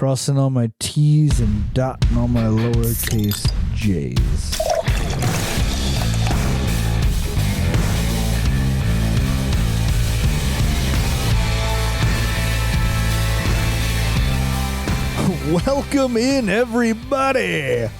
Crossing all my T's and dotting all my lowercase J's. Welcome in, everybody. It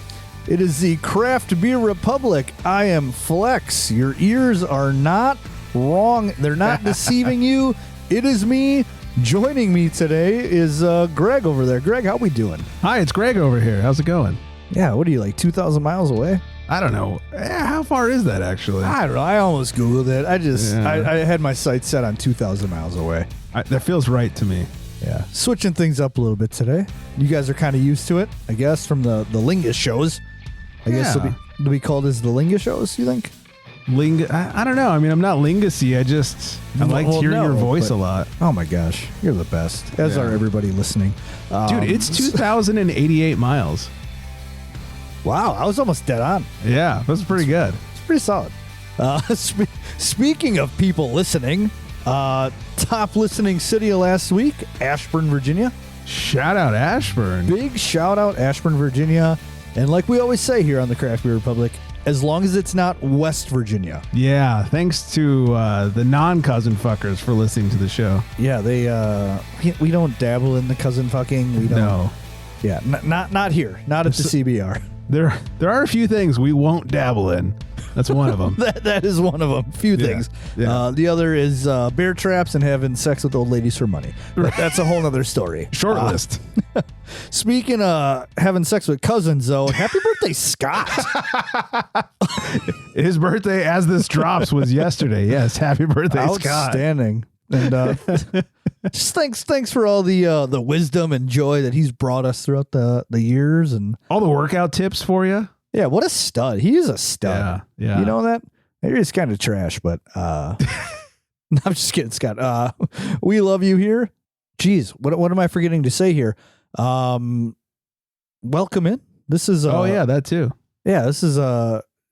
is the Craft Beer Republic. I am Flex. Your ears are not wrong. They're not deceiving you. It is me. Joining me today is Greg over there. Greg, how we doing? Hi, it's Greg over here. How's it going? Yeah, what are you, like 2,000 miles away? I don't know. How far is that, actually? I don't know. I almost Googled it. I had my sights set on 2,000 miles away. That feels right to me. Yeah. Switching things up a little bit today. You guys are kind of used to it, I guess, from the Lingus shows. I guess it'll be called as the Lingus shows, you think? I don't know. I mean, I'm not Lingusy. I like hearing your voice a lot. Oh my gosh, you're the best. As are everybody listening. Dude, it's 2,088 miles. Wow, I was almost dead on. Yeah, that's pretty good. It's pretty solid. Speaking of people listening, top listening city of last week, Ashburn, Virginia. Shout out Ashburn. Big shout out Ashburn, Virginia. And like we always say here on the Craft Beer Republic, as long as it's not West Virginia. Yeah, thanks to the non-cousin fuckers for listening to the show. Yeah, we don't dabble in the cousin fucking. We don't. No. Yeah, not here. Not at the CBR. There are a few things we won't dabble in. That's one of them. that is one of them. Few things. Yeah. The other is bear traps and having sex with old ladies for money. But that's a whole other story. Short list. Speaking of having sex with cousins, though, happy birthday, Scott. His birthday, as this drops, was yesterday. Yes, happy birthday, Scott. Outstanding. And just thanks for all the wisdom and joy that he's brought us throughout the years and all the workout tips for you. Yeah, what a stud. He is a stud. Yeah. You know that? Maybe it's kind of trash, but no, I'm just kidding, Scott. We love you here. Jeez, what am I forgetting to say here? Welcome in. This is that too. Yeah, this is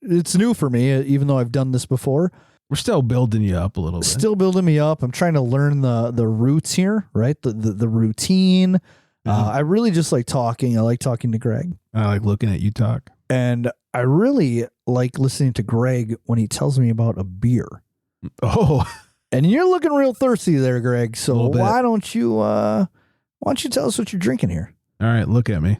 it's new for me, even though I've done this before. We're still building you up a little bit. Still building me up. I'm trying to learn the roots here, right? The routine. Mm-hmm. I really just like talking. I like talking to Greg. I like looking at you talk. And I really like listening to Greg when he tells me about a beer. Oh, and you're looking real thirsty there, Greg. So why don't you tell us what you're drinking here? All right, look at me.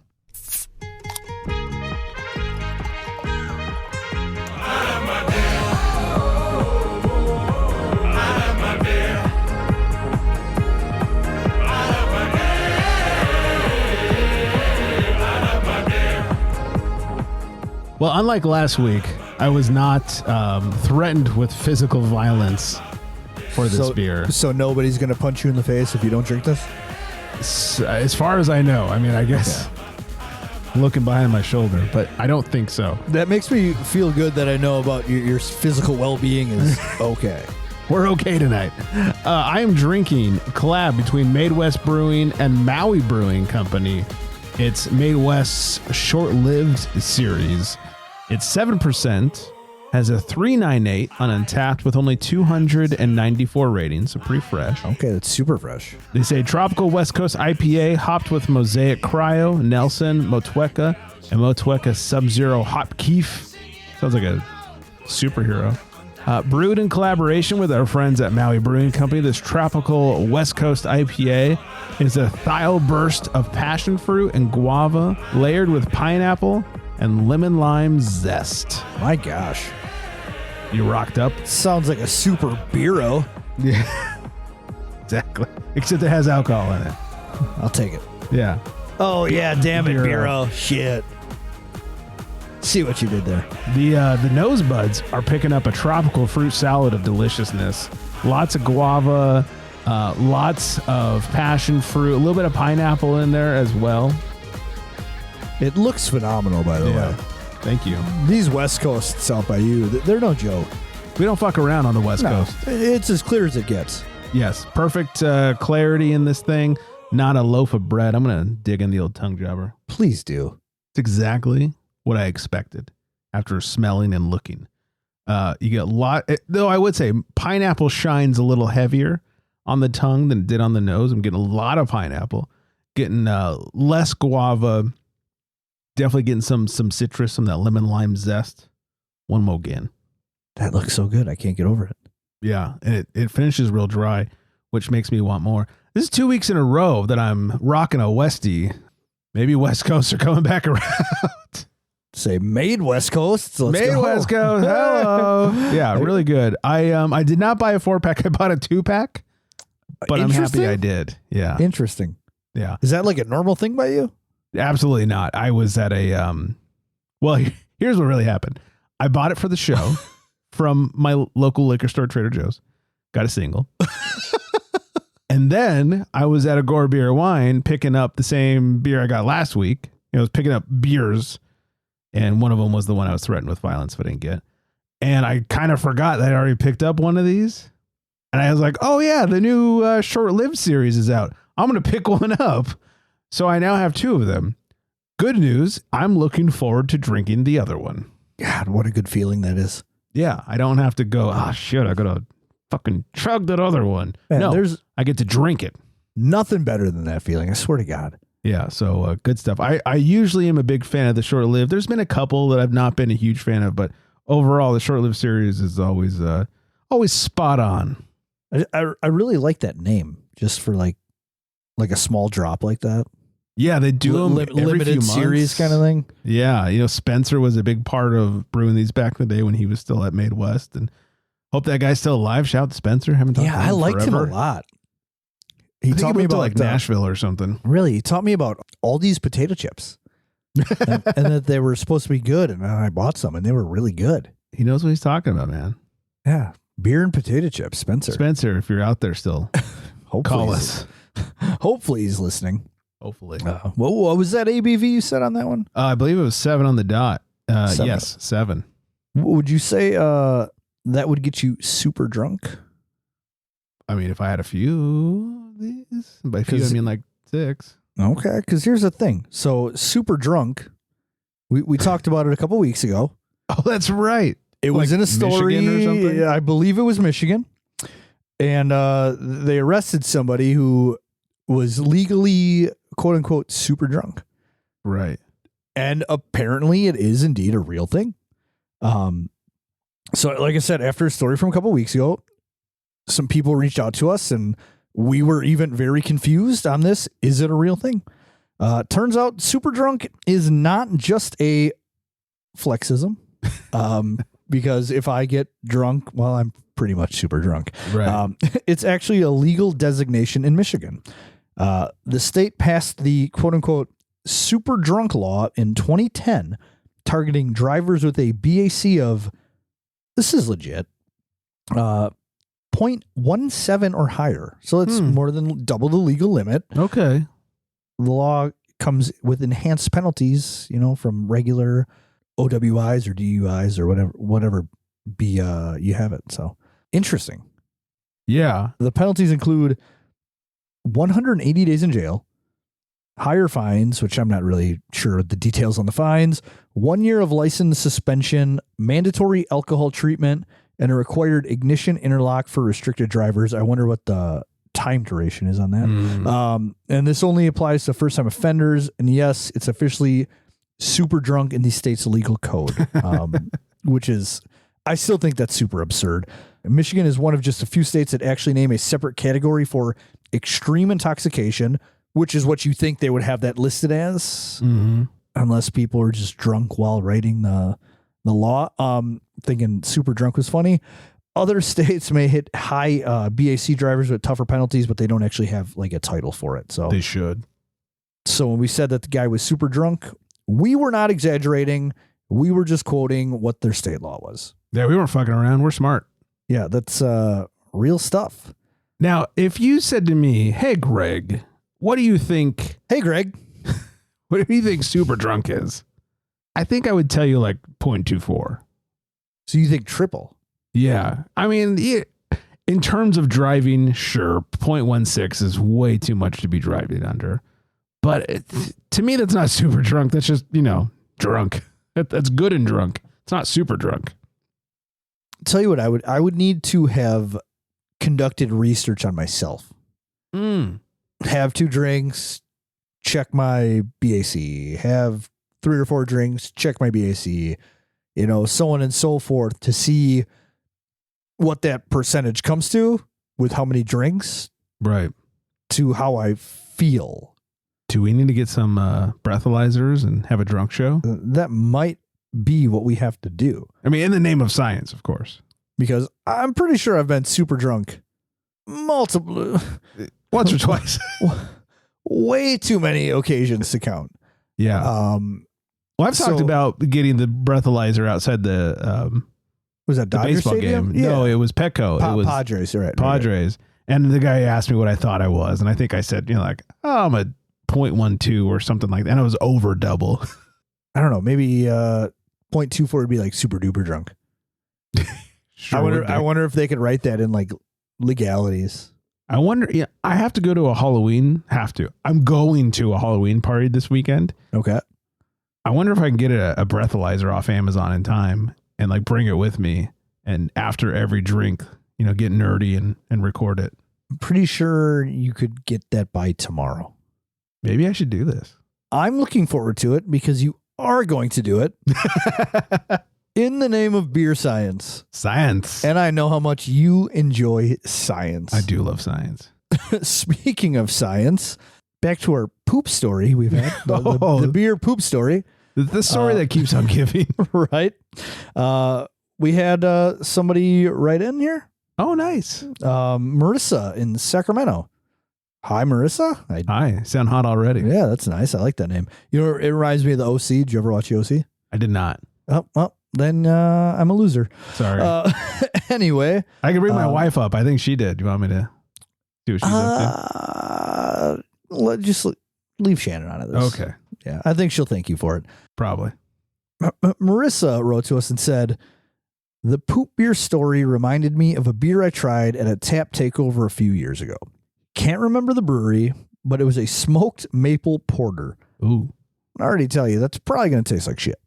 Well, unlike last week, I was not threatened with physical violence for this beer. So nobody's going to punch you in the face if you don't drink this? As far as I know. I mean, I guess looking behind my shoulder, but I don't think so. That makes me feel good that I know about your physical well-being is okay. We're okay tonight. I am drinking a collab between Made West Brewing and Maui Brewing Company. It's Made West's short-lived series. It's 7%, has a 398 on Untapped with only 294 ratings, so pretty fresh. Okay, that's super fresh. They say tropical West Coast IPA hopped with Mosaic Cryo, Nelson, Motueka, and Motueka Sub-Zero Hop Keef. Sounds like a superhero. Brewed in collaboration with our friends at Maui Brewing Company, this tropical West Coast IPA is a thiol burst of passion fruit and guava layered with pineapple and lemon lime zest. My gosh. You rocked up? Sounds like a super beero. Yeah. Exactly. Except it has alcohol in it. I'll take it. Yeah. Oh, yeah. Damn it, beero. Shit. See what you did there. The nosebuds are picking up a tropical fruit salad of deliciousness. Lots of guava, lots of passion fruit, a little bit of pineapple in there as well. It looks phenomenal, by the way. Thank you. These West Coasts out by you, they're no joke. We don't fuck around on the West Coast. It's as clear as it gets. Yes. Perfect clarity in this thing. Not a loaf of bread. I'm going to dig in the old tongue jobber. Please do. It's exactly what I expected after smelling and looking. You get a lot, though I would say pineapple shines a little heavier on the tongue than it did on the nose. I'm getting a lot of pineapple. getting less guava. Definitely getting some citrus, some of that lemon lime zest. One more again. That looks so good. I can't get over it. Yeah, and it finishes real dry, which makes me want more. This is 2 weeks in a row that I'm rocking a Westie. Maybe West Coast are coming back around. Say made West Coast. Let's Made go. West Coast. Hello. Yeah, really good. I did not buy a 4-pack. I bought a 2-pack, but I'm happy I did. Yeah. Interesting. Yeah. Is that like a normal thing by you? Absolutely not. I was at a well, here's what really happened. I bought it for the show from my local liquor store, Trader Joe's. Got a single. And then I was at a Gore Beer Wine picking up the same beer I got last week. I was picking up beers, and one of them was the one I was threatened with violence if I didn't get. And I kind of forgot that I already picked up one of these. And I was like, oh yeah, the new short-lived series is out. I'm going to pick one up. So I now have 2 of them. Good news, I'm looking forward to drinking the other one. God, what a good feeling that is. Yeah, I don't have to go, oh shit, I got to fucking chug that other one. Man, no, there's I get to drink it. nothing better than that feeling. I swear to God. Yeah, so good stuff. I usually am a big fan of the short-lived. There's been a couple that I've not been a huge fan of, but overall, the short-lived series is always spot on. I really like that name just for like a small drop like that. Yeah, they do them every limited few months. series kind of thing. Yeah, Spencer was a big part of brewing these back in the day when he was still at Made West, and hope that guy's still alive. Shout out to Spencer. Haven't talked to him I liked forever. him a lot. He taught me about like Nashville or something. Really, he taught me about Aldi's potato chips, and that they were supposed to be good. And I bought some, and they were really good. He knows what he's talking about, man. Yeah, beer and potato chips, Spencer. Spencer, if you're out there still, call us. Hopefully, he's listening. Hopefully. What was that ABV you said on that one? I believe it was 7 on the dot. 7. Yes, 7. Would you say that would get you super drunk? I mean, if I had a few of these, by few I mean like 6. Okay, because here's the thing. So super drunk, we talked about it a couple weeks ago. Oh, that's right. It was in a story. Michigan or something? I believe it was Michigan. And they arrested somebody who was legally, quote unquote, super drunk. Right. And apparently it is indeed a real thing. So like I said, after a story from a couple weeks ago, some people reached out to us and we were even very confused on this. Is it a real thing? Turns out super drunk is not just a flexism. Because if I get drunk, well, I'm pretty much super drunk. Right. It's actually a legal designation in Michigan. The state passed the quote unquote super drunk law in 2010, targeting drivers with a BAC of, this is legit, 0.17 or higher. So it's more than double the legal limit. Okay. The law comes with enhanced penalties, from regular OWIs or DUIs or whatever you have it. So interesting. Yeah. The penalties include 180 days in jail, higher fines, which I'm not really sure of the details on the fines, 1 year of license suspension, mandatory alcohol treatment, and a required ignition interlock for restricted drivers. I wonder what the time duration is on that. And this only applies to first-time offenders. And yes, it's officially super drunk in the state's legal code, which is, I still think that's super absurd. Michigan is one of just a few states that actually name a separate category for extreme intoxication, which is what you think they would have that listed as, unless people are just drunk while writing the law. Thinking super drunk was funny. Other states may hit high BAC drivers with tougher penalties, but they don't actually have like a title for it. So they should. So when we said that the guy was super drunk, we were not exaggerating. We were just quoting what their state law was. Yeah, we weren't fucking around. We're smart. Yeah, that's real stuff. Now, if you said to me, hey, Greg, what do you think? Hey, Greg. What do you think super drunk is? I think I would tell you like 0.24. So you think triple? Yeah. I mean, in terms of driving, sure, 0.16 is way too much to be driving under. But to me, that's not super drunk. That's just, drunk. That's good and drunk. It's not super drunk. Tell you what, I would need to have conducted research on myself. Have 2 drinks, check my BAC, have 3 or 4 drinks, check my BAC, so on and so forth to see what that percentage comes to with how many drinks Right. to how I feel. Do we need to get some breathalyzers and have a drunk show? That might be what we have to do. I mean, in the name of science, of course. Because I'm pretty sure I've been super drunk once or twice. Way too many occasions to count. Yeah. Well, I've talked about getting the breathalyzer outside the was that the Dodger baseball Stadium? game. Yeah. No, it was Petco. It was Padres, right? Padres. And the guy asked me what I thought I was, and I think I said, I'm a 0.12 or something like that. And it was over double. I don't know. Maybe 0.24 would be like super duper drunk. Sure I wonder if they could write that in like legalities. I wonder. Yeah, I have to go to a Halloween. I'm going to a Halloween party this weekend. Okay. I wonder if I can get a breathalyzer off Amazon in time and like bring it with me. And after every drink, get nerdy and record it. I'm pretty sure you could get that by tomorrow. Maybe I should do this. I'm looking forward to it because you are going to do it in the name of beer science. Science. And I know how much you enjoy science. I do love science. Speaking of science, back to our poop story we've had. The beer poop story. The story that keeps on giving. Right. We had somebody write in here. Oh, nice. Marissa in Sacramento. Hi, Marissa. Hi. Sound hot already. Yeah, that's nice. I like that name. It reminds me of the OC. Did you ever watch the OC? I did not. Oh, well, then I'm a loser. Sorry. Anyway. I can bring my wife up. I think she did. Do you want me to do what she's up to? Just leave Shannon out of this. Okay. Yeah, I think she'll thank you for it. Probably. Marissa wrote to us and said, the poop beer story reminded me of a beer I tried at a tap takeover a few years ago. Can't remember the brewery, but it was a smoked maple porter. Ooh. I already tell you, that's probably going to taste like shit.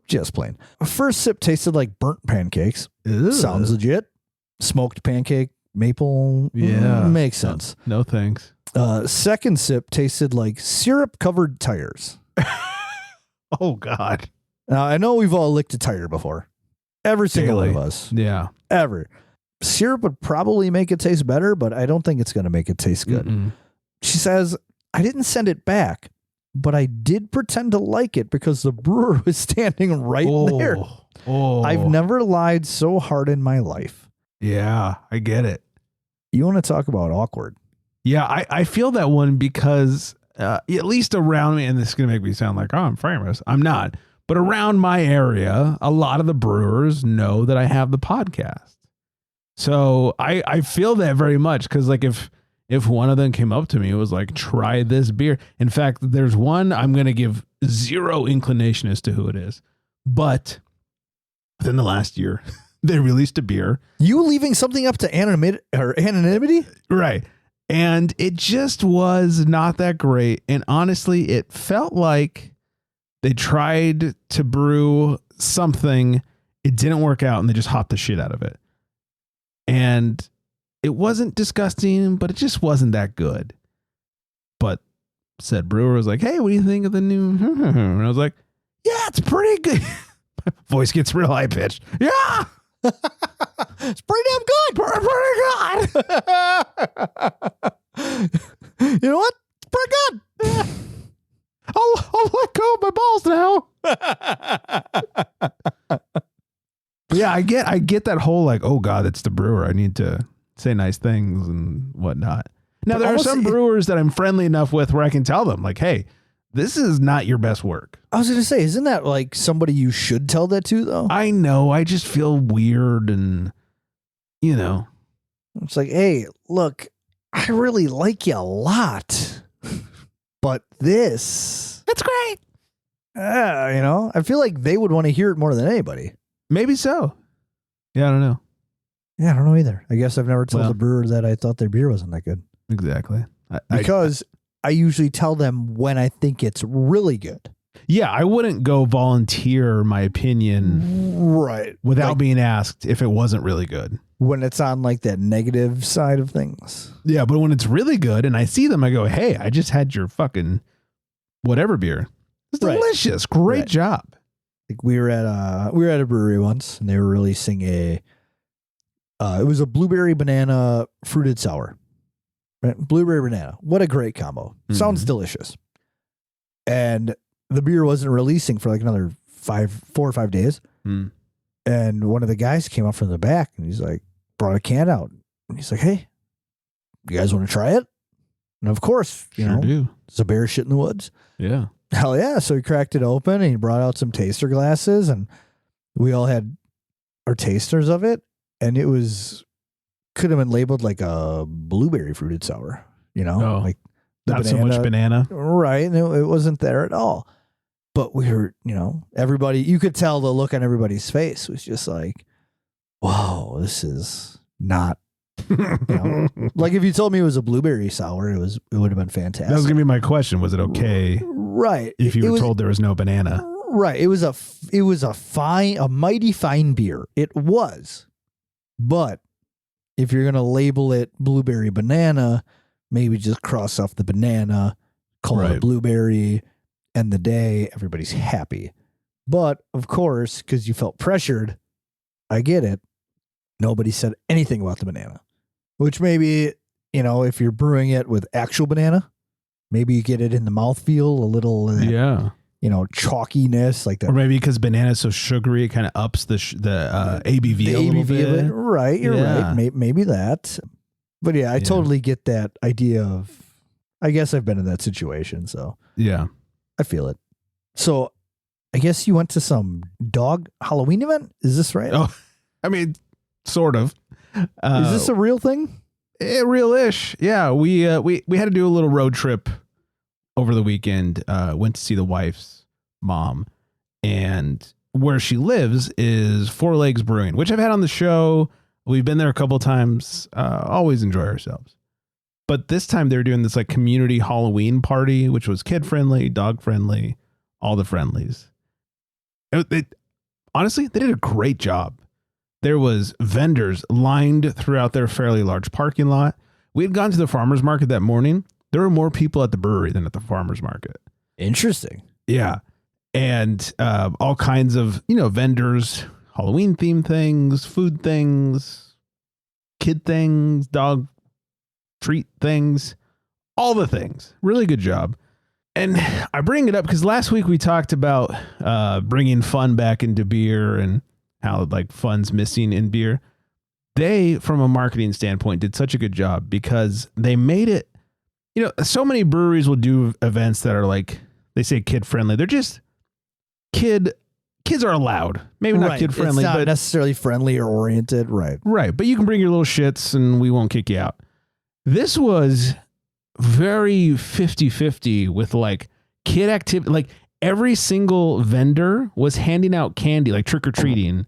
Just plain. First sip tasted like burnt pancakes. Ew. Sounds legit. Smoked pancake, maple. Yeah. Makes sense. No thanks. Second sip tasted like syrup-covered tires. Oh, God. Now, I know we've all licked a tire before. Every single one of us. Yeah. Ever. Syrup would probably make it taste better, but I don't think it's going to make it taste good. Mm-mm. She says, I didn't send it back, but I did pretend to like it because the brewer was standing right there. Oh. I've never lied so hard in my life. Yeah, I get it. You want to talk about awkward? Yeah, I feel that one because at least around me, and this is going to make me sound like, I'm famous. I'm not. But around my area, a lot of the brewers know that I have the podcast. So I feel that very much because like if one of them came up to me, it was like, try this beer. In fact, there's one I'm going to give zero inclination as to who it is. But within the last year, they released a beer. You leaving something up to anonymity? Right. And it just was not that great. And honestly, it felt like they tried to brew something. It didn't work out and they just hopped the shit out of it. And it wasn't disgusting, but it just wasn't that good. But said brewer was like, hey, what do you think of the new? And I was like, yeah, it's pretty good. My voice gets real high pitched. Yeah. It's pretty damn good. Pretty good. You know what? It's pretty good. I'll let go of my balls now. Yeah, I get that whole like, oh God, it's the brewer. I need to say nice things and whatnot. Now, there are some brewers that I'm friendly enough with where I can tell them like, hey, this is not your best work. I was going to say, isn't that like somebody you should tell that to though? I know. I just feel weird and, it's like, hey, look, I really like you a lot, but this. That's great. I feel like they would want to hear it more than anybody. Maybe so. Yeah, I don't know. Yeah, I don't know either. I guess I've never told the brewer that I thought their beer wasn't that good. Exactly. Because I usually tell them when I think it's really good. Yeah, I wouldn't go volunteer my opinion Right. without being asked if it wasn't really good. When it's on like that negative side of things. Yeah, but when it's really good and I see them, I go, hey, I just had your fucking whatever beer. It's delicious. Great job. Like we were at a brewery once and they were releasing it was a blueberry banana fruited sour. Right? Blueberry banana. What a great combo. Sounds delicious. And the beer wasn't releasing for like another 4 or 5 days. And one of the guys came up from the back and he's like, brought a can out. And he's like, hey, you guys want to try it? And of course, you know, do. It's a bear shit in the woods. Yeah. Hell yeah. So he cracked it open and he brought out some taster glasses and we all had our tasters of it. And it could have been labeled like a blueberry fruited sour, you know, like not so much banana. Right. And it wasn't there at all. But we were, you know, everybody, you could tell the look on everybody's face was just like, whoa, this is not, you know, like if you told me it was a blueberry sour, it would have been fantastic. That was going to be my question. Was it okay? Right. If you were told there was no banana. Right. It was a mighty fine beer. It was. But if you're going to label it blueberry banana, maybe just cross off the banana, call it blueberry, end the day, everybody's happy. But of course, because you felt pressured, I get it. Nobody said anything about the banana, which maybe, you know, if you're brewing it with actual banana, maybe you get it in the mouthfeel a little, you know, chalkiness like that. Or maybe because banana is so sugary, it kind of ups the ABV a little bit. Right. You're right. Maybe that. But yeah, I totally get that idea of, I guess I've been in that situation. So yeah. I feel it. So I guess you went to some dog Halloween event. Is this right? Oh, I mean, sort of. Is this a real thing? Real-ish. Yeah. We had to do a little road trip over the weekend. Went to see the wife's mom, and where she lives is Four Legs Brewing, which I've had on the show. We've been there a couple of times. Always enjoy ourselves. But this time they were doing this like community Halloween party, which was kid friendly, dog friendly, all the friendlies. Honestly, they did a great job. There was vendors lined throughout their fairly large parking lot. We had gone to the farmer's market that morning. There were more people at the brewery than at the farmer's market. Interesting. Yeah. And all kinds of, you know, vendors, Halloween themed things, food things, kid things, dog treat things, all the things. Really good job. And I bring it up because last week we talked about bringing fun back into beer and how like fun's missing in beer. They, from a marketing standpoint, did such a good job because they made it, you know, so many breweries will do events that are like, they say kid friendly. They're just kids are allowed. Maybe not kid friendly, it's not but necessarily friendly or oriented. Right. Right. But you can bring your little shits and we won't kick you out. This was very 50-50 with like kid activity. Like every single vendor was handing out candy, like trick or treating.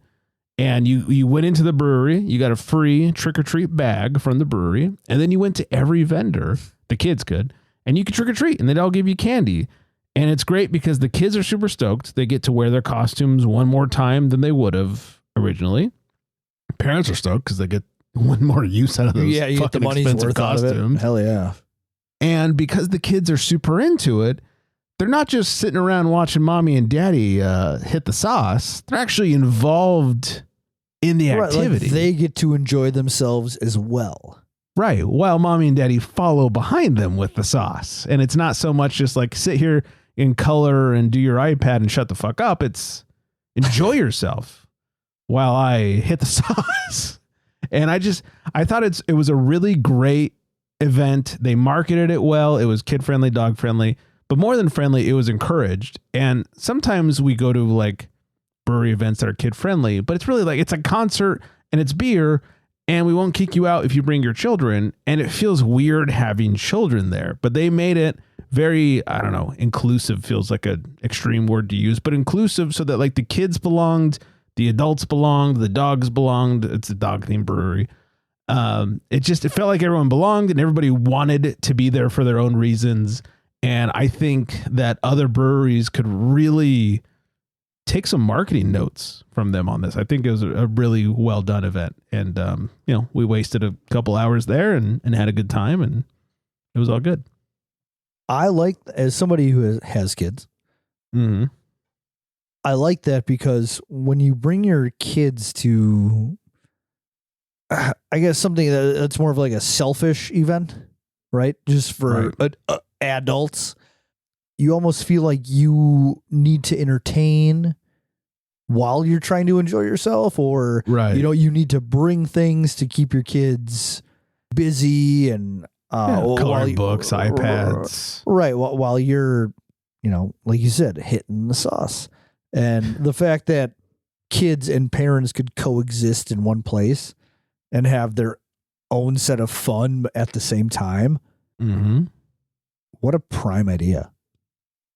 And you went into the brewery, you got a free trick or treat bag from the brewery. And then you went to every vendor, the kids could, and you could trick or treat and they'd all give you candy. And it's great because the kids are super stoked. They get to wear their costumes one more time than they would have originally. Parents are stoked because they get one more use out of those. Yeah, you get the money's worth costumes. out of it. Hell yeah. And because the kids are super into it, they're not just sitting around watching mommy and daddy hit the sauce. They're actually involved in the activity. Like they get to enjoy themselves as well. Right. While mommy and daddy follow behind them with the sauce. And it's not so much just like sit here in color and do your iPad and shut the fuck up. It's enjoy yourself while I hit the sauce. And I thought it was a really great event. They marketed it well. It was kid friendly, dog friendly, but more than friendly, it was encouraged. And sometimes we go to like brewery events that are kid friendly, but it's really like, it's a concert and it's beer and we won't kick you out if you bring your children. And it feels weird having children there, but they made it very, I don't know, inclusive feels like an extreme word to use, but inclusive so that like the kids belonged, the adults belonged, the dogs belonged. It's a dog themed brewery. It felt like everyone belonged and everybody wanted to be there for their own reasons. And I think that other breweries could really take some marketing notes from them on this. I think it was a really well done event. And, we wasted a couple hours there and had a good time, and it was all good. I like, as somebody who has kids, Mm-hmm. I like that because when you bring your kids to, I guess, something that's more of like a selfish event, right? Just for adults, you almost feel like you need to entertain while you're trying to enjoy yourself, or, you need to bring things to keep your kids busy and coloring books, iPads. Right. While you're, like you said, hitting the sauce. And the fact that kids and parents could coexist in one place and have their own set of fun at the same time. Mm-hmm. What a prime idea.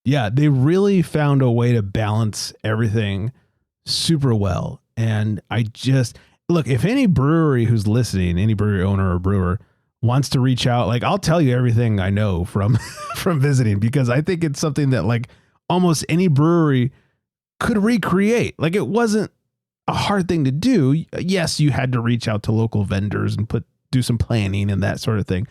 Yeah, they really found a way to balance everything super well. And look, if any brewery who's listening, any brewery owner or brewer wants to reach out, like, I'll tell you everything I know from visiting, because I think it's something that like almost any brewery could recreate. Like, it wasn't a hard thing to do. Yes, you had to reach out to local vendors and do some planning and that sort of thing.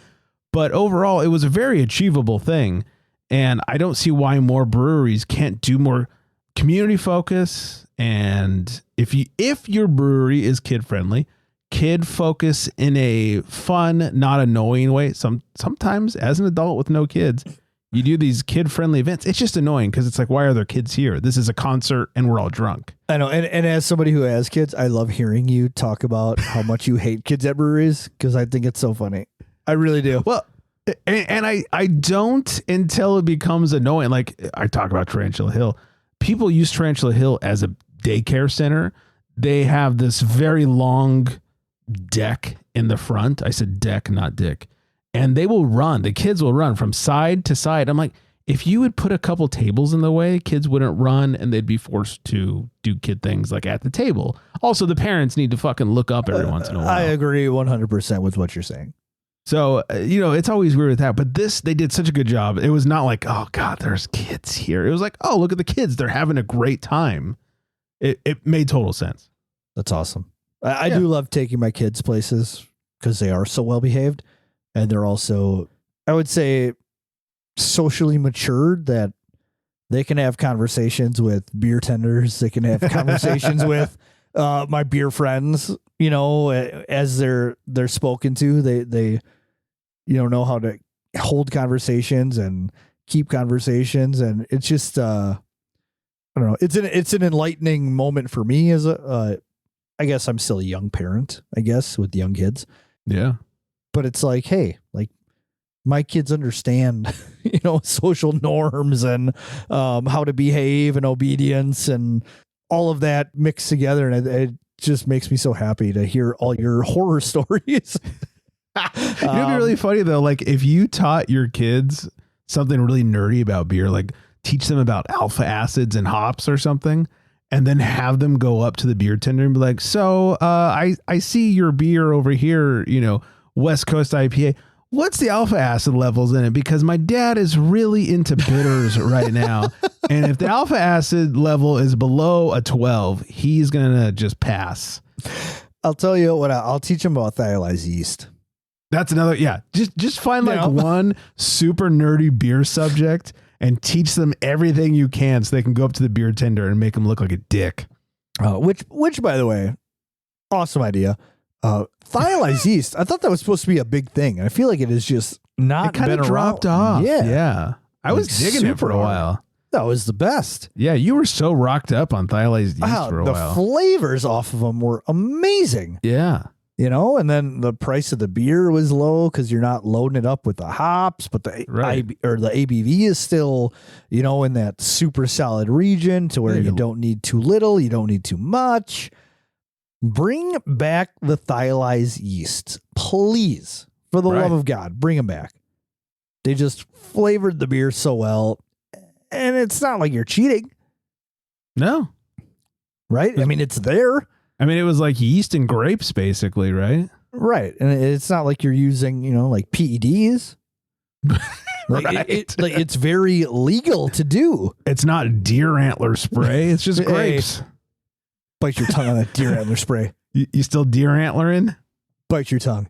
But overall, it was a very achievable thing. And I don't see why more breweries can't do more community focus. And if your brewery is kid friendly, kid focus in a fun, not annoying way. Sometimes as an adult with no kids, you do these kid friendly events. It's just annoying because it's like, why are there kids here? This is a concert and we're all drunk. I know. And as somebody who has kids, I love hearing you talk about how much you hate kids at breweries, because I think it's so funny. I really do. Well, and I don't until it becomes annoying. Like, I talk about Tarantula Hill. People use Tarantula Hill as a daycare center. They have this very long deck in the front. I said deck, not dick. And the kids will run from side to side. I'm like, if you would put a couple tables in the way, kids wouldn't run and they'd be forced to do kid things like at the table. Also, the parents need to fucking look up every once in a while. I agree 100% with what you're saying. So, it's always weird with that. But they did such a good job. It was not like, oh, God, there's kids here. It was like, oh, look at the kids. They're having a great time. It made total sense. That's awesome. I do love taking my kids places because they are so well behaved. And they're also, I would say, socially matured, that they can have conversations with beer tenders. They can have conversations with my beer friends, as they're spoken to. They know how to hold conversations and keep conversations. And it's just, I don't know. It's an enlightening moment for me as I guess I'm still a young parent, with young kids. Yeah. But it's like, hey, like, my kids understand, social norms and how to behave and obedience and all of that mixed together. And it just makes me so happy to hear all your horror stories. It'd be really funny, though. Like, if you taught your kids something really nerdy about beer, like teach them about alpha acids and hops or something, and then have them go up to the beer tender and be like, so I see your beer over here, West Coast IPA. What's the alpha acid levels in it? Because my dad is really into bitters right now. And if the alpha acid level is below a 12, he's going to just pass. I'll tell you what, I'll teach him about thiolized yeast. That's another. Yeah. Just find one super nerdy beer subject and teach them everything you can so they can go up to the beer tender and make them look like a dick. Which by the way, awesome idea. Thiolized yeast. I thought that was supposed to be a big thing. I feel like it is just not. It kind of dropped off. Yeah. I was digging it for a while. That was the best. Yeah, you were so rocked up on thiolized yeast for a while. The flavors off of them were amazing. Yeah. And then the price of the beer was low because you're not loading it up with the hops, but the ABV is still, in that super solid region to where you don't need too little, you don't need too much. Bring back the thiolized yeast, please. For the love of God, bring them back. They just flavored the beer so well, and it's not like you're cheating. No. Right? I mean, it's there. I mean, it was like yeast and grapes, basically, right? Right. And it's not like you're using, like PEDs. Like, Right. it's very legal to do. It's not deer antler spray. It's just grapes. Bite your tongue on that deer antler spray. You still deer antlering? Bite your tongue.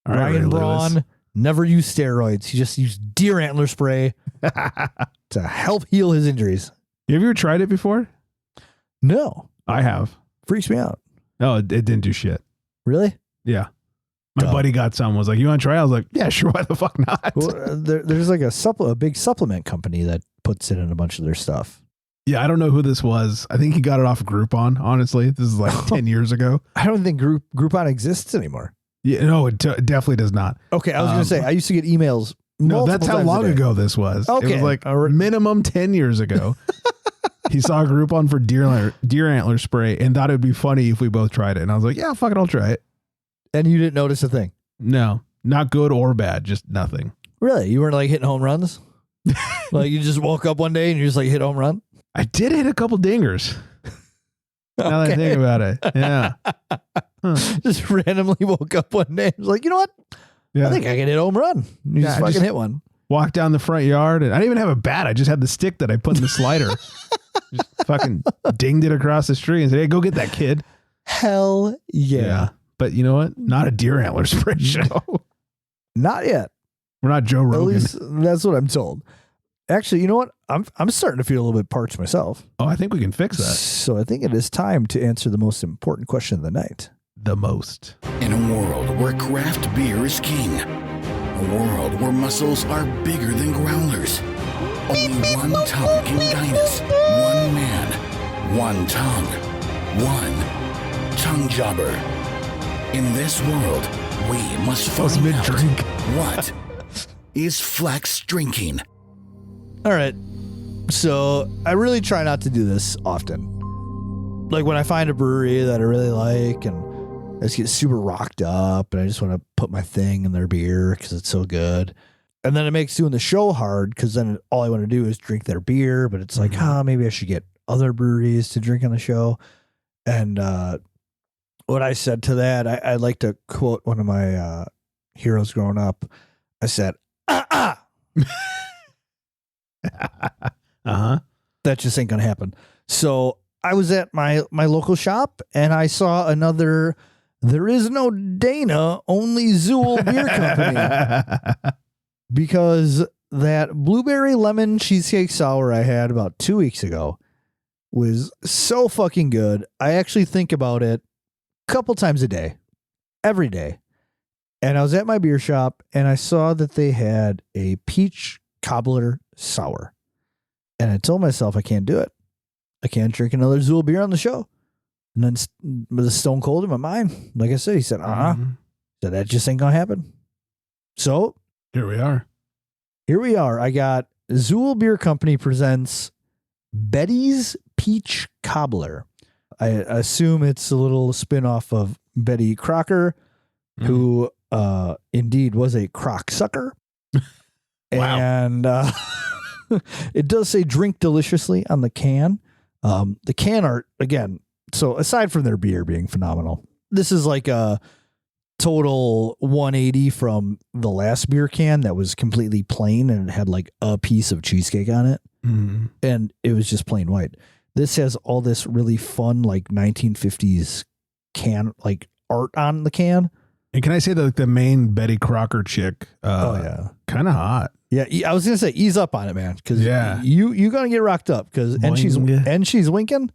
All right, Ryan Ray Braun Lewis. never used steroids. He just used deer antler spray to help heal his injuries. Have you ever tried it before? No. I have. Freaks me out. Oh, it didn't do shit. Really? Yeah. My Dumb. buddy got some, was like, you want to try? I was like, yeah, sure. Why the fuck not? Well, there's like a big supplement company that puts it in a bunch of their stuff. Yeah, I don't know who this was. I think he got it off Groupon, honestly. This is like 10 years ago. I don't think Groupon exists anymore. Yeah, no, it definitely does not. Okay, I was going to say, I used to get emails. No, that's how times a long day. ago this was. Okay. It was like minimum 10 years ago. He saw a Groupon for deer antler spray and thought it would be funny if we both tried it. And I was like, yeah, fuck it, I'll try it. And you didn't notice a thing? No, not good or bad, just nothing. Really? You weren't like hitting home runs? Like you just woke up one day and you just like hit home run? I did hit a couple dingers. Now that I think about it. Yeah. Huh. Just randomly woke up one day and was like, you know what? Yeah. I think I can hit a home run. You Yeah, just I fucking just- hit one. Walked down the front yard and I didn't even have a bat. I just had the stick that I put in the slider. Just fucking dinged it across the street and said, hey, go get that kid. Hell yeah. But you know what? Not a deer antler spray show. Not yet. We're not Joe At Rogan. least that's what I'm told. Actually, you know what? I'm starting to feel a little bit parched myself. Oh, I think we can fix that. So I think it is time to answer the most important question of the night. The most. In a world where craft beer is king, a world where muscles are bigger than growlers, only one tongue can guide us. One man, one tongue, one tongue jobber. In this world, we must find out mid-drink. what is Flex drinking. All right. So I really try not to do this often. Like when I find a brewery that I really like and I just get super rocked up and I just want to put my thing in their beer because it's so good. And then it makes doing the show hard because then all I want to do is drink their beer. But it's like, maybe I should get other breweries to drink on the show. And what I said to that, I like to quote one of my heroes growing up. I said, Uh-huh. that just ain't gonna happen. So I was at my local shop and I saw another. There is no Dana, only Zool Beer Company, because that blueberry lemon cheesecake sour I had about 2 weeks ago was so fucking good. I actually think about it a couple times a day, every day. And I was at my beer shop and I saw that they had a peach cobbler sour. And I told myself I can't do it. I can't drink another Zool beer on the show. And then with a stone cold in my mind, like I said, he said, So that just ain't gonna happen. So Here we are. here we are. I got Zool Beer Company presents Betty's Peach Cobbler. I assume it's a little spin-off of Betty Crocker, who indeed was a crock sucker. Wow. And it does say drink deliciously on the can. The can art, again, so aside from their beer being phenomenal, this is like a total 180 from the last beer can that was completely plain and it had like a piece of cheesecake on it. Mm. And it was just plain white. This has all this really fun, like 1950s can, like art on the can. And can I say that the main Betty Crocker chick, yeah. kind of hot. Yeah. I was going to say, ease up on it, man. Cause Yeah. you're going to get rocked up because, and she's Boing. winking.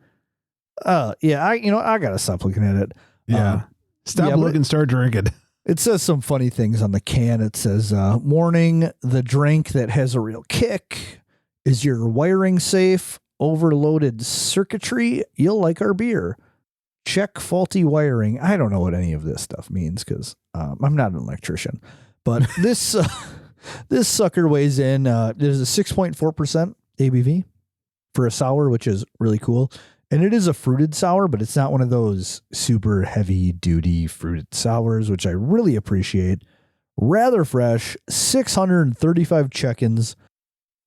Yeah. I got to stop looking at it. Yeah. Stop yeah, but- looking, start drinking. It says some funny things on the can. It says, warning, the drink that has a real kick. Is your wiring safe? Overloaded circuitry? You'll like our beer. Check faulty wiring. I don't know what any of this stuff means because I'm not an electrician. But this this sucker weighs in. There's a 6.4% ABV for a sour, which is really cool. And it is a fruited sour, but it's not one of those super heavy duty fruited sours, which I really appreciate. Rather fresh, 635 check-ins,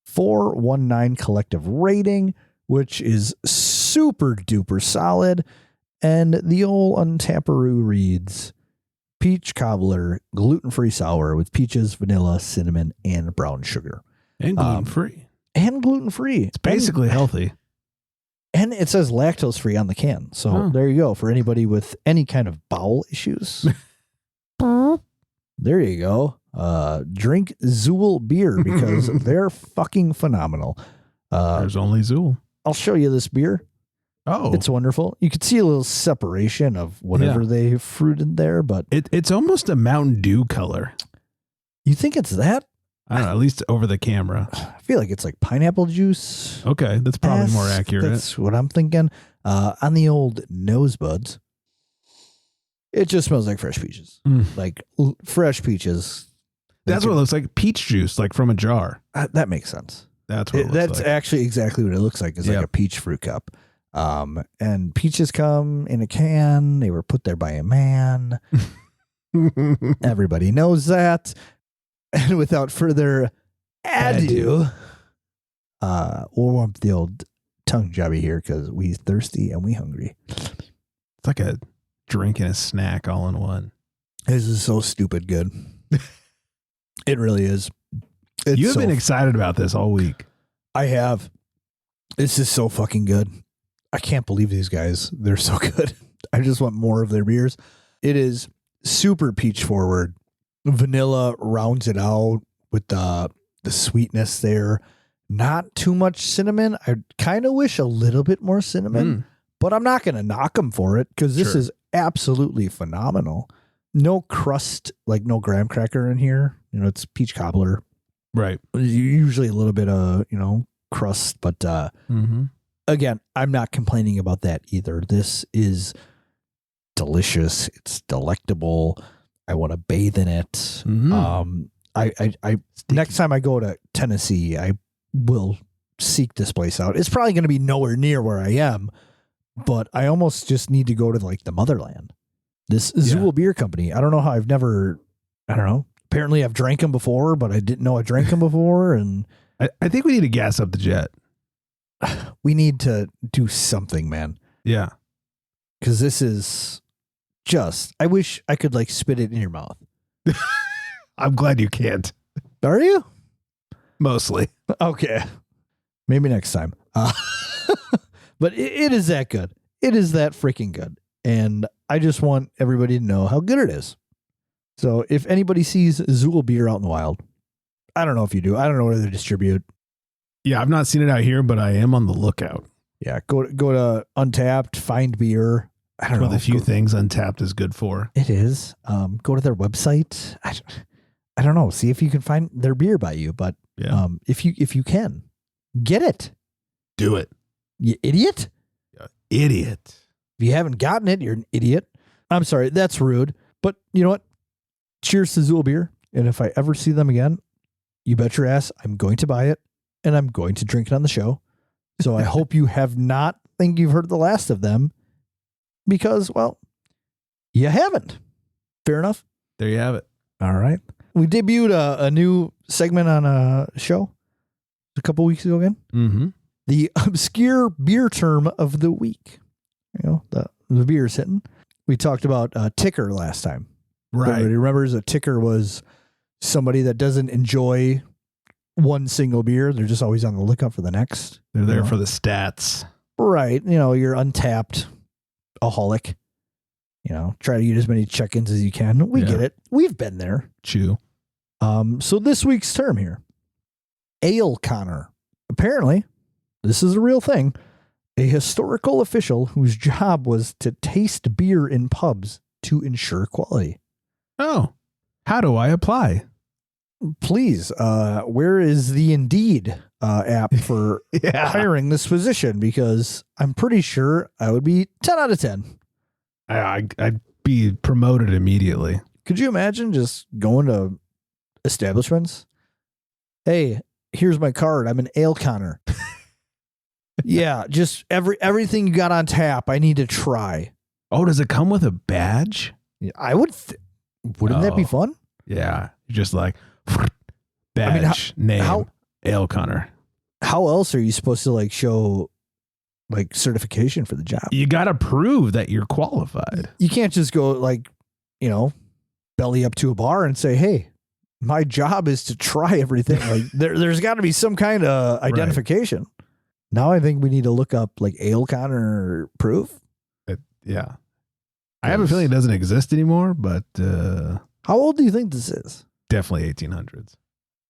419 collective rating, which is super duper solid. And the old Untaparoo reads, peach cobbler, gluten-free sour with peaches, vanilla, cinnamon, and brown sugar. And gluten-free. It's basically healthy. And it says lactose-free on the can. So there you go. For anybody with any kind of bowel issues. There you go. Drink Zool beer because they're fucking phenomenal. There's only Zool. I'll show you this beer. Oh, it's wonderful. You could see a little separation of whatever they fruited there, but it's almost a Mountain Dew color. You think it's that? I don't know, at least over the camera. I feel like it's like pineapple juice. Okay, that's probably more accurate. That's what I'm thinking. On the old nose buds, it just smells like fresh peaches. Like fresh peaches. That's what it looks like. Peach juice, like from a jar. That makes sense. That's what it looks that's like. actually exactly what it looks like. It's like a peach fruit cup. And peaches come in a can. They were put there by a man. Everybody knows that. And without further ado, we'll warm up the old tongue jobby here because we thirsty and we hungry. It's like a drink and a snack all in one. This is so stupid good. It really is. You've been excited about this all week. I have. This is so fucking good. I can't believe these guys. They're so good. I just want more of their beers. It is super peach forward. Vanilla rounds it out with the sweetness there. Not too much cinnamon. I kind of wish a little bit more cinnamon, but I'm not going to knock them for it because this is absolutely phenomenal. No crust, like no graham cracker in here. You know, it's peach cobbler. Right. Usually a little bit of, crust, but again, I'm not complaining about that either. This is delicious. It's delectable. I want to bathe in it. I next time I go to Tennessee, I will seek this place out. It's probably going to be nowhere near where I am, but I almost just need to go to like the motherland. This Zool Beer Company. I don't know how I don't know. Apparently I've drank them before, but I didn't know I drank them before. And I think we need to gas up the jet. We need to do something, man. Yeah. Because this is I wish I could like spit it in your mouth. I'm glad you can't. Are you? Mostly. Okay. Maybe next time. But it is that good. It is that freaking good. And I just want everybody to know how good it is. So if anybody sees Zool beer out in the wild, I don't know if you do. I don't know where they distribute. Yeah, I've not seen it out here, but I am on the lookout. Yeah, go to Untapped, find beer. I don't know. One of the few things Untapped is good for. It is. Go to their website. I don't know. See if you can find their beer by you. But if you can, get it. Do it. You idiot. Idiot. If you haven't gotten it, you're an idiot. I'm sorry. That's rude. But you know what? Cheers to Zool beer. And if I ever see them again, you bet your ass I'm going to buy it and I'm going to drink it on the show. So I hope you have not think you've heard the last of them because, well, you haven't. Fair enough. There you have it. All right. We debuted a new segment on a show a couple weeks ago again. Mm-hmm. The obscure beer term of the week. You know, the beer's hitting. We talked about ticker last time. Right. Everybody remembers a ticker was somebody that doesn't enjoy one single beer. They're just always on the lookout for the next. They're there for the stats. Right. You know, you're Untapped aholic. You know, try to get as many check-ins as you can. We get it. We've been there. Chew. So this week's term here, Ale Connor. Apparently, this is a real thing. A historical official whose job was to taste beer in pubs to ensure quality. Oh, how do I apply? Please, where is the Indeed app for hiring this position? Because I'm pretty sure I would be 10 out of 10. I'd be promoted immediately. Could you imagine just going to establishments? Hey, here's my card. I'm an Ale Connor. Yeah, just everything you got on tap, I need to try. Oh, does it come with a badge? I would. Wouldn't that be fun? Yeah, just like badge, name, Ale Connor. How else are you supposed to like show like certification for the job? You got to prove that you're qualified. You can't just go like, you know, belly up to a bar and say, hey, my job is to try everything. Like there's got to be some kind of identification. Right. Now I think we need to look up like Ale Connor proof. Yeah. I have a feeling it doesn't exist anymore, but how old do you think this is? Definitely 1800s.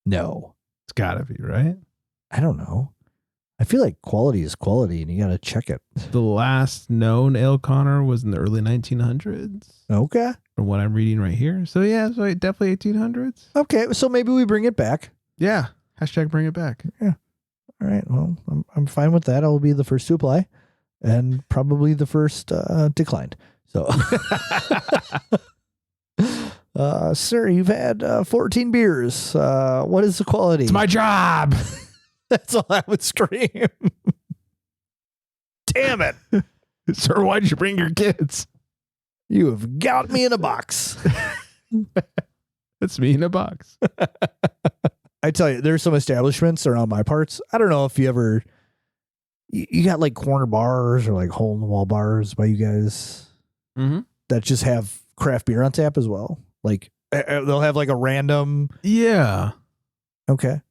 No. It's gotta be, right? I don't know. I feel like quality is quality and you got to check it. The last known Ale Connor was in the early 1900s. Okay. From what I'm reading right here. So yeah, so definitely 1800s. Okay. So maybe we bring it back. Yeah. Hashtag bring it back. Yeah. All right. Well, I'm fine with that. I will be the first to apply and probably the first declined. So, sir, you've had 14 beers. What is the quality? It's my job. That's all I would scream. Damn it. Sir, why'd you bring your kids? You have got me in a box. That's me in a box. I tell you, there's some establishments around my parts. I don't know if you ever, you got like corner bars or like hole in the wall bars by you guys that just have craft beer on tap as well. Like they'll have like a random. Yeah. Okay.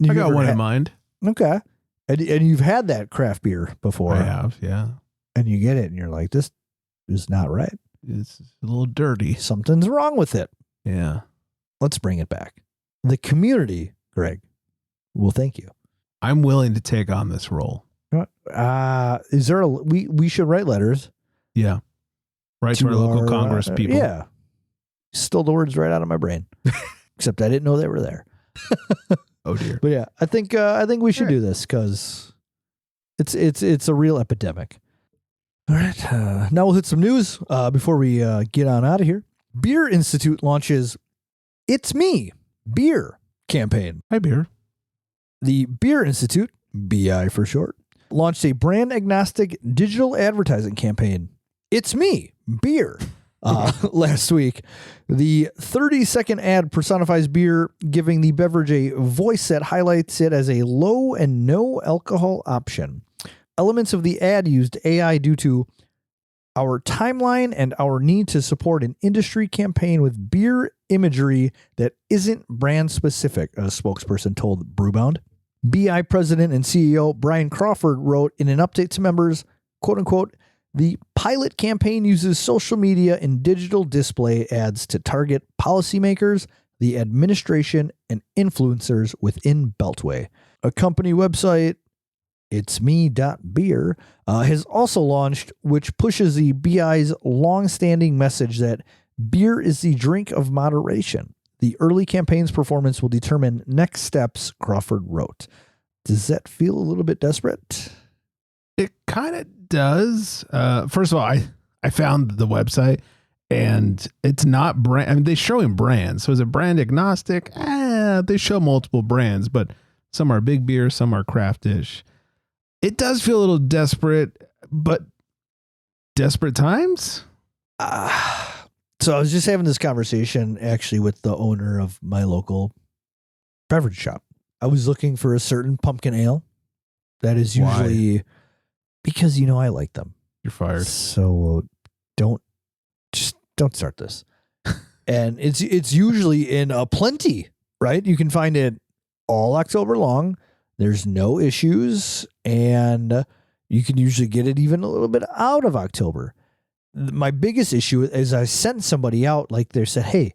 I got one in mind. Okay. And you've had that craft beer before. I have, yeah. And you get it and you're like, this is not right. It's a little dirty. Something's wrong with it. Yeah. Let's bring it back. The community, Greg, will thank you. I'm willing to take on this role. Is there we should write letters. Yeah. Right to our local Congress people. Yeah. Stole the words right out of my brain. Except I didn't know they were there. Oh dear. But yeah, I think we should do this because it's a real epidemic. All right. Now we'll hit some news before we get on out of here. Beer Institute launches It's Me Beer campaign. Hi, Beer. The Beer Institute, BI for short, launched a brand agnostic digital advertising campaign. It's Me Beer. Last week, the 30-second ad personifies beer, giving the beverage a voice that highlights it as a low and no alcohol option. Elements of the ad used AI due to our timeline and our need to support an industry campaign with beer imagery that isn't brand specific, a spokesperson told Brewbound. BI president and CEO Brian Crawford wrote in an update to members, quote unquote, the pilot campaign uses social media and digital display ads to target policymakers, the administration, and influencers within Beltway. A company website, itsme.beer, has also launched, which pushes the BI's long-standing message that beer is the drink of moderation. The early campaign's performance will determine next steps, Crawford wrote. Does that feel a little bit desperate? It kind of does. First of all, I found the website and it's not brand. I mean, they show him brands. So is it brand agnostic? They show multiple brands, but some are big beer, some are craftish. It does feel a little desperate, but desperate times. So I was just having this conversation actually with the owner of my local beverage shop. I was looking for a certain pumpkin ale that is usually because, I like them. You're fired. So don't start this. And it's usually in a plenty, right? You can find it all October long. There's no issues. And you can usually get it even a little bit out of October. My biggest issue is I sent somebody out, like they said, hey,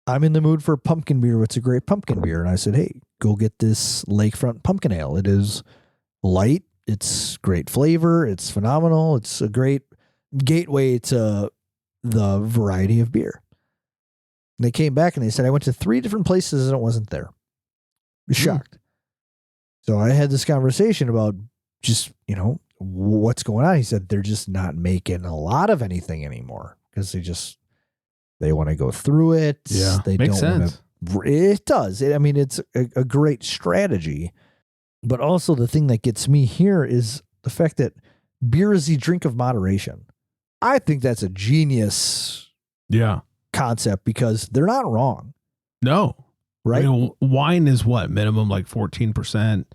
I'm in the mood for pumpkin beer. What's a great pumpkin beer? And I said, hey, go get this Lakefront Pumpkin Ale. It is light. It's great flavor. It's phenomenal. It's a great gateway to the variety of beer. And they came back and they said, I went to 3 different places and it wasn't there. I was shocked. So I had this conversation about just, what's going on. He said, they're just not making a lot of anything anymore because they want to go through it. Yeah. They makes sense. It does. It's a great strategy. But also the thing that gets me here is the fact that beer is the drink of moderation. I think that's a genius concept because they're not wrong. No. Right? Wine is what? Minimum like 14%.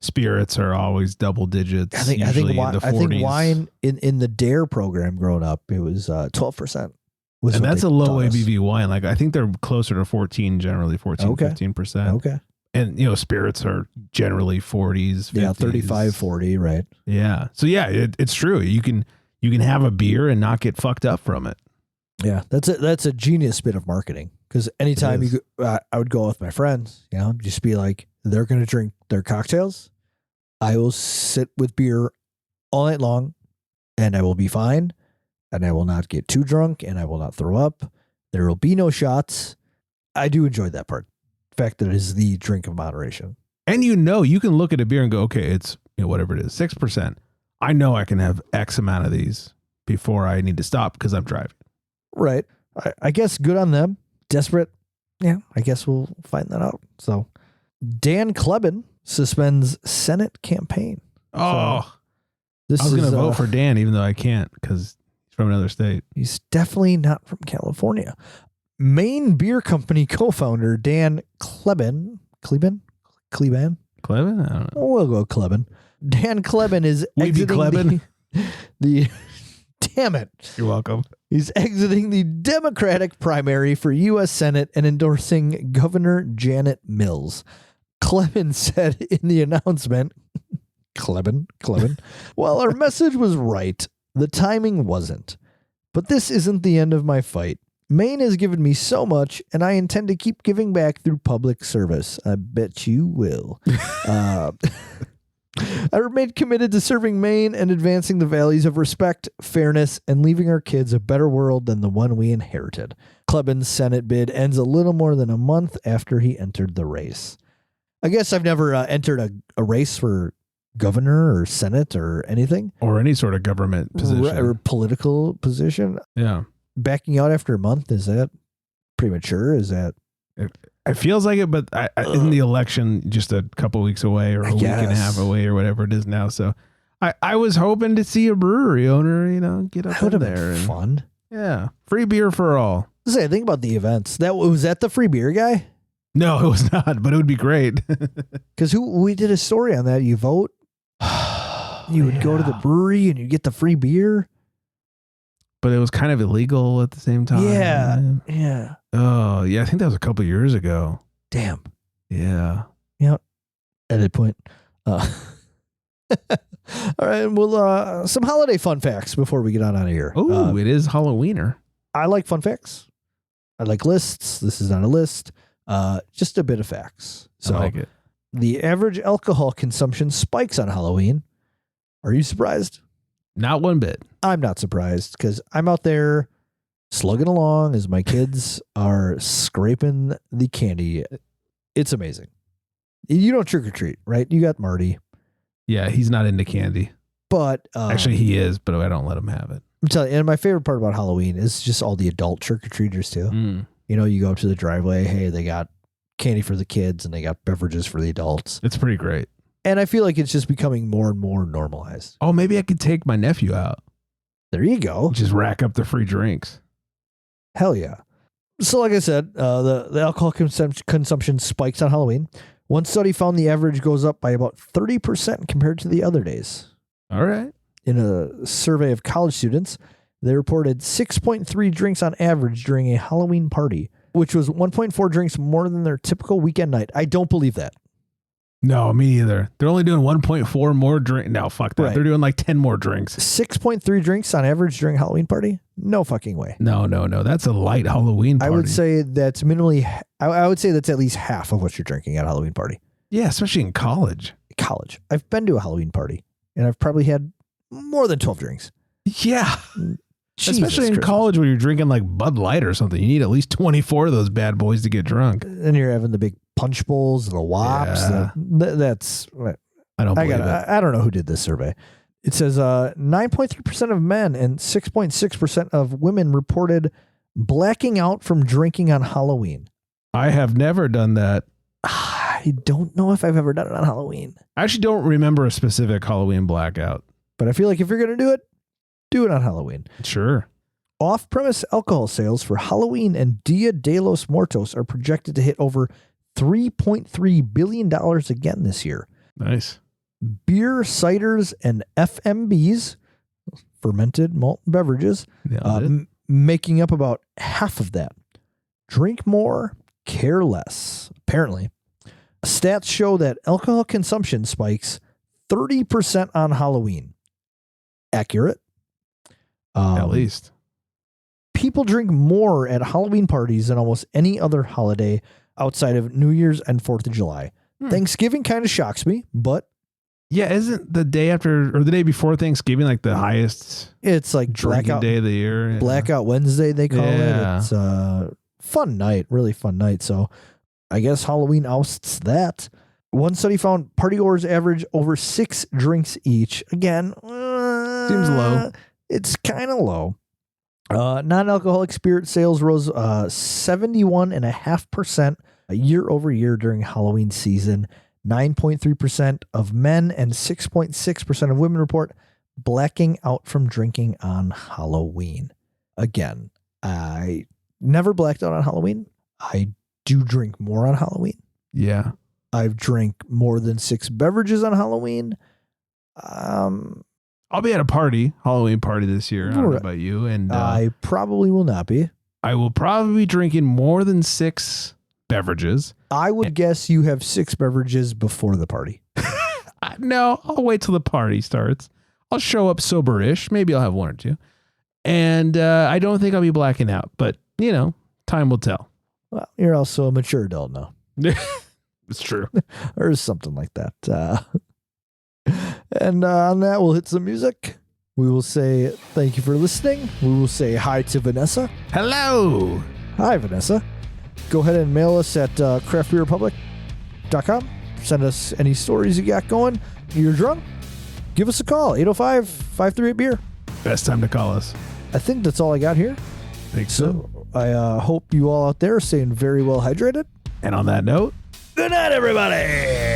Spirits are always double digits. I think wine in the DARE program growing up, it was 12%. Was And what that's they a low taught us. ABV wine. Like I think they're closer to 14, generally 14, Okay. 15%. Okay. And, you know, spirits are generally 40s, 50s. Yeah, 35, 40, right? Yeah. So, yeah, it's true. You can have a beer and not get fucked up from it. Yeah, that's a genius bit of marketing. Because anytime It is. I would go with my friends, you know, just be like, they're going to drink their cocktails. I will sit with beer all night long, and I will be fine, and I will not get too drunk, and I will not throw up. There will be no shots. I do enjoy that part. The fact that it is the drink of moderation. And you can look at a beer and go, okay, it's, you know, whatever it is, 6%. I know I can have X amount of these before I need to stop because I'm driving. Right. I guess good on them. Desperate. Yeah, I guess we'll find that out. So Dan Kleben suspends Senate campaign. Oh, This I was is going to vote for Dan, even though I can't because he's from another state. He's definitely not from California. Maine Beer Company co-founder Dan Kleben. Clevin? I don't know. We'll go Kleben. Dan Kleben is We be exiting Kleben? the damn it. You're welcome. He's exiting the Democratic primary for U.S. Senate and endorsing Governor Janet Mills. Kleben said in the announcement, Kleben, while our message was right, the timing wasn't. But this isn't the end of my fight. Maine has given me so much, and I intend to keep giving back through public service. I bet you will. I remain committed to serving Maine and advancing the values of respect, fairness, and leaving our kids a better world than the one we inherited. Kleben's Senate bid ends a little more than a month after he entered the race. I guess I've never entered a race for governor or Senate or anything. Or any sort of government position. Or political position. Yeah. Backing out after a month, is that premature? Is that... It feels like it, but isn't the election just a couple weeks away or a week and a half away or whatever it is now? So I was hoping to see a brewery owner, you know, get up in there. Been fun. Yeah. Free beer for all. Say, think about the events. Was that the free beer guy? No, it was not, but it would be great. Because we did a story on that. You vote. You would go to the brewery and you get the free beer. But it was kind of illegal at the same time. Yeah. Oh, yeah. I think that was a couple of years ago. Damn. Yeah. Yep. Edit point. All right. Well, some holiday fun facts before we get on out of here. Oh, it is Halloweener. I like fun facts. I like lists. This is not a list. Just a bit of facts. So I like it. The average alcohol consumption spikes on Halloween. Are you surprised? Not one bit. I'm not surprised because I'm out there slugging along as my kids are scraping the candy. It's amazing. You don't trick or treat, right? You got Marty. Yeah, he's not into candy. But actually, he is, but I don't let him have it. I'm telling you, and my favorite part about Halloween is just all the adult trick or treaters too. Mm. You know, you go up to the driveway. Hey, they got candy for the kids and they got beverages for the adults. It's pretty great. And I feel like it's just becoming more and more normalized. Oh, maybe I could take my nephew out. There you go. Just rack up the free drinks. Hell yeah. So like I said, the alcohol consumption spikes on Halloween. One study found the average goes up by about 30% compared to the other days. All right. In a survey of college students, they reported 6.3 drinks on average during a Halloween party, which was 1.4 drinks more than their typical weekend night. I don't believe that. No, me either. They're only doing 1.4 more drink. No, fuck that. Right. They're doing like 10 more drinks. 6.3 drinks on average during a Halloween party? No fucking way. No. That's a light Halloween party. I would say that's minimally, I would say that's at least half of what you're drinking at a Halloween party. Yeah, especially in college. College. I've been to a Halloween party and I've probably had more than 12 drinks. Yeah. Jesus especially in Christmas. college where you're drinking like Bud Light or something. You need at least 24 of those bad boys to get drunk. And you're having the big punch bowls, the wops. Yeah. That's... I don't believe it. I don't know who did this survey. It says 9.3% of men and 6.6% of women reported blacking out from drinking on Halloween. I have never done that. I don't know if I've ever done it on Halloween. I actually don't remember a specific Halloween blackout. But I feel like if you're going to do it on Halloween. Sure. Off-premise alcohol sales for Halloween and Dia de los Muertos are projected to hit over $3.3 billion again this year. Nice. Beer, ciders, and FMBs, fermented malt beverages, making up about half of that. Drink more, care less. Apparently, stats show that alcohol consumption spikes 30% on Halloween. Accurate. At least. People drink more at Halloween parties than almost any other holiday outside of New Year's and 4th of July. Thanksgiving kind of shocks me, but yeah, isn't the day after or the day before Thanksgiving like the highest? It's like drinking day of the year. Yeah. Blackout Wednesday, they call it. It's a fun night, really fun night. So I guess Halloween ousts that. One study found partygoers average over 6 drinks each. Again, seems low. It's kind of low. Non-alcoholic spirit sales rose 71.5% year over year during Halloween season. 9.3% of men and 6.6% of women report blacking out from drinking on Halloween. Again, I never blacked out on Halloween. I do drink more on Halloween. Yeah. I've drank more than 6 beverages on Halloween. I'll be at a Halloween party this year. I don't know about you. And I probably will not be. I will probably be drinking more than 6 beverages. I would guess you have 6 beverages before the party. No, I'll wait till the party starts. I'll show up sober-ish. Maybe I'll have 1 or 2. And I don't think I'll be blacking out, but time will tell. Well, you're also a mature adult now. It's true. Or something like that. And on that, we'll hit some music. We will say thank you for listening. We will say hi to Vanessa. Hello. Hi, Vanessa. Go ahead and mail us at craftbeerrepublic.com. Send us any stories you got going. You're drunk? Give us a call. 805-538-BEER. Best time to call us. I think that's all I got here. Think so. I hope you all out there are staying very well hydrated. And on that note, good night, everybody.